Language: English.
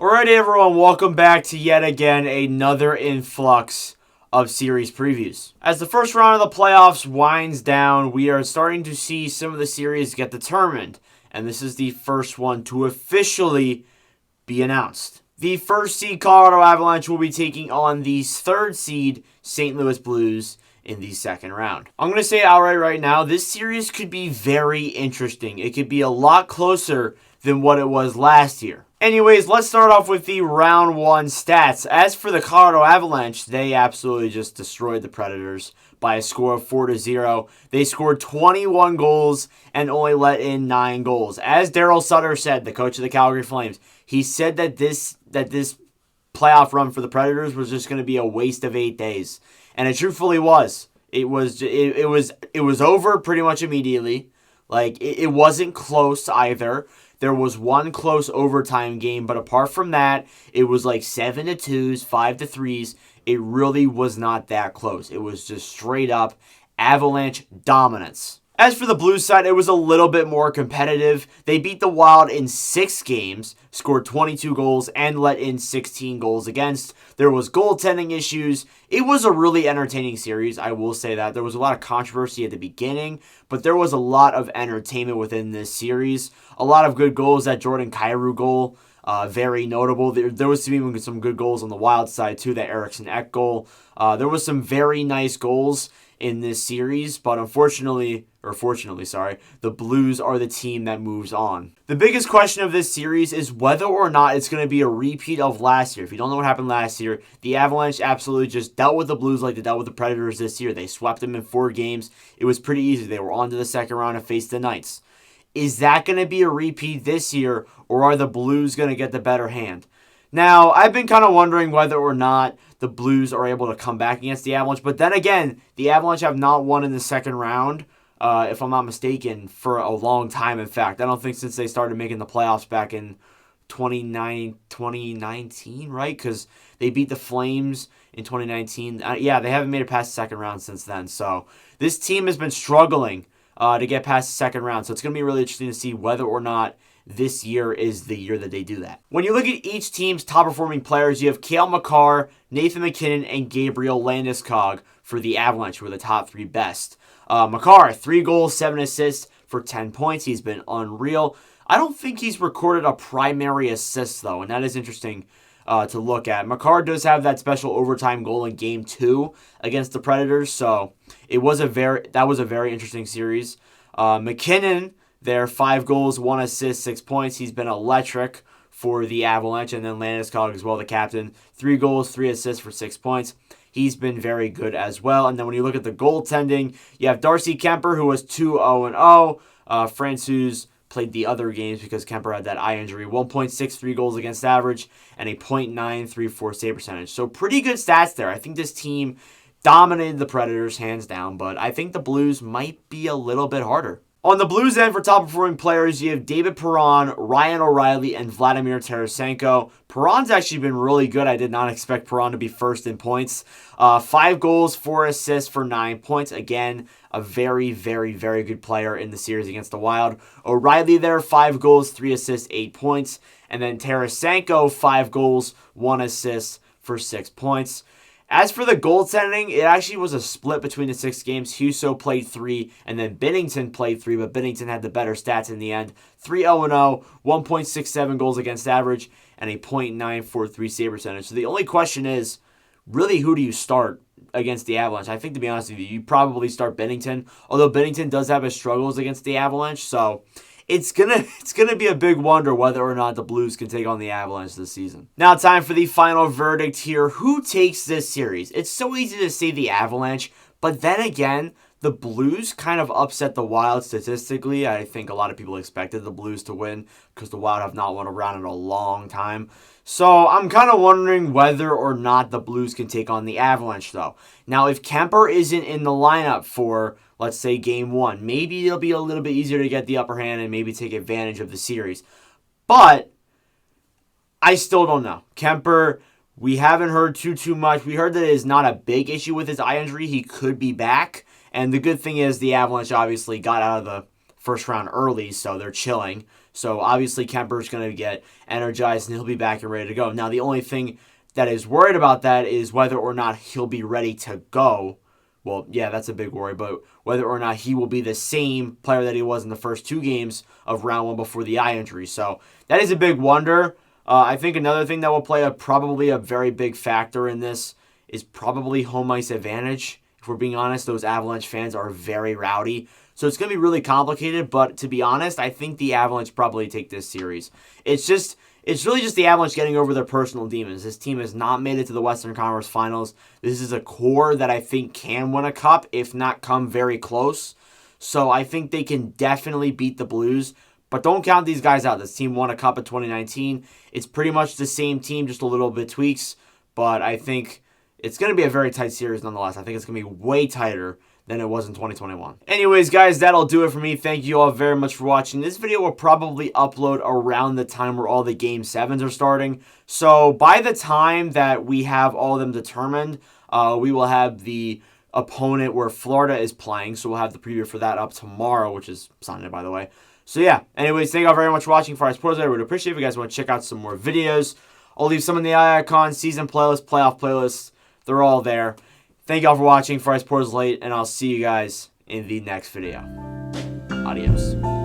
Alright everyone, welcome back to yet again another influx of series previews. As the first round of the playoffs winds down, we are starting to see some of the series get determined. And this is the first one to officially be announced. The first seed Colorado Avalanche will be taking on the third seed St. Louis Blues in the second round. I'm going to say outright right now, this series could be very interesting. It could be a lot closer than what it was last year. Anyways, let's start off with the round one stats. As for the Colorado Avalanche, they absolutely just destroyed the Predators by a score of 4-0. They scored 21 goals and only let in 9 goals. As Daryl Sutter said, the coach of the Calgary Flames, he said that this playoff run for the Predators was just going to be a waste of 8 days. And it truthfully was. It was over pretty mumuch immediately. It wasn't close either. There was one close overtime game, but apart from that, it was like 7-2s, 5-3s. It really was not that close. It was just straight up Avalanche dominance. As for the Blues side, it was a little bit more competitive. They beat the Wild in 6 games, scored 22 goals, and let in 16 goals against. There was goaltending issues. It was a really entertaining series, I will say that. There was a lot of controversy at the beginning, but there was a lot of entertainment within this series. A lot of good goals. That Jordan Kyrou goal, very notable. There was even some good goals on the Wild side, too. That Eriksson Ek goal. There was some very nice goals in this series, but fortunately, the Blues are the team that moves on. The biggest question of this series is whether or not it's going to be a repeat of last year. If you don't know what happened last year, the Avalanche absolutely just dealt with the Blues like they dealt with the Predators this year. They swept them in 4 games. It was pretty easy. They were on to the second round and faced the Knights. Is that going to be a repeat this year, or are the Blues going to get the better hand? Now, I've been kind of wondering whether or not the Blues are able to come back against the Avalanche. But then again, the Avalanche have not won in the second round, if I'm not mistaken, for a long time. In fact, I don't think since they started making the playoffs back in 2019, right? Because they beat the Flames in 2019. Yeah, they haven't made it past the second round since then. So this team has been struggling to get past the second round. So it's going to be really interesting to see whether or not this year is the year that they do that. When you look at each team's top-performing players, you have Cale Makar, Nathan MacKinnon, and Gabriel Landeskog for the Avalanche, who are the top 3 best. Makar, 3 goals, 7 assists for 10 points. He's been unreal. I don't think he's recorded a primary assist, though, and that is interesting to look at. Makar does have that special overtime goal in Game 2 against the Predators, so that was a very interesting series. MacKinnon, there, 5 goals, 1 assist, 6 points. He's been electric for the Avalanche. And then Landeskog as well, the captain. 3 goals, 3 assists for 6 points. He's been very good as well. And then when you look at the goaltending, you have Darcy Kemper, who was 2-0-0. Francouz played the other games because Kemper had that eye injury. 1.63 goals against average and a .934 save percentage. So pretty good stats there. I think this team dominated the Predators hands down, but I think the Blues might be a little bit harder. On the Blues end, for top-performing players, you have David Perron, Ryan O'Reilly, and Vladimir Tarasenko. Perron's actually been really good. I did not expect Perron to be first in points. 5 goals, 4 assists for 9 points. Again, a very, very, very good player in the series against the Wild. O'Reilly there, 5 goals, 3 assists, 8 points. And then Tarasenko, 5 goals, 1 assist for 6 points. As for the goaltending, it actually was a split between the 6 games. Husso played 3, and then Binnington played 3, but Binnington had the better stats in the end. 3-0-0, 1.67 goals against average, and a .943 save percentage. So the only question is, really, who do you start against the Avalanche? I think, to be honest with you, you probably start Binnington, although Binnington does have his struggles against the Avalanche, so it's gonna be a big wonder whether or not the Blues can take on the Avalanche this season. Now, time for the final verdict here. Who takes this series? It's so easy to say the Avalanche, but then again, the Blues kind of upset the Wild statistically. I think a lot of people expected the Blues to win because the Wild have not won a round in a long time. So I'm kind of wondering whether or not the Blues can take on the Avalanche, though. Now, if Kemper isn't in the lineup for, let's say, Game 1, maybe it'll be a little bit easier to get the upper hand and maybe take advantage of the series. But I still don't know. Kemper, we haven't heard too much. We heard that it is not a big issue with his eye injury. He could be back. And the good thing is the Avalanche obviously got out of the first round early, so they're chilling. So obviously Kemper's going to get energized and he'll be back and ready to go. Now the only thing that is worried about that is whether or not he'll be ready to go. Well, yeah, that's a big worry, but whether or not he will be the same player that he was in the first 2 games of round 1 before the eye injury. So that is a big wonder. I think another thing that will play probably a very big factor in this is probably home ice advantage. If we're being honest, those Avalanche fans are very rowdy. So it's going to be really complicated, but to be honest, I think the Avalanche probably take this series. It's really just the Avalanche getting over their personal demons. This team has not made it to the Western Conference Finals. This is a core that I think can win a cup, if not come very close. So I think they can definitely beat the Blues. But don't count these guys out. This team won a cup in 2019. It's pretty much the same team, just a little bit tweaks. But I think it's going to be a very tight series nonetheless. I think it's going to be way tighter than it was in 2021. Anyways, guys, that'll do it for me. Thank you all very much for watching. This video will probably upload around the time where all the Game 7s are starting. So by the time that we have all of them determined, we will have the opponent where Florida is playing. So we'll have the preview for that up tomorrow, which is Sunday, by the way. So yeah, anyways, thank you all very much for watching. For our sports, I would appreciate if you guys want to check out some more videos. I'll leave some in the icon, season playlist, playoff playlists. They're all there. Thank you all for watching. For our sports late, and I'll see you guys in the next video. Adios.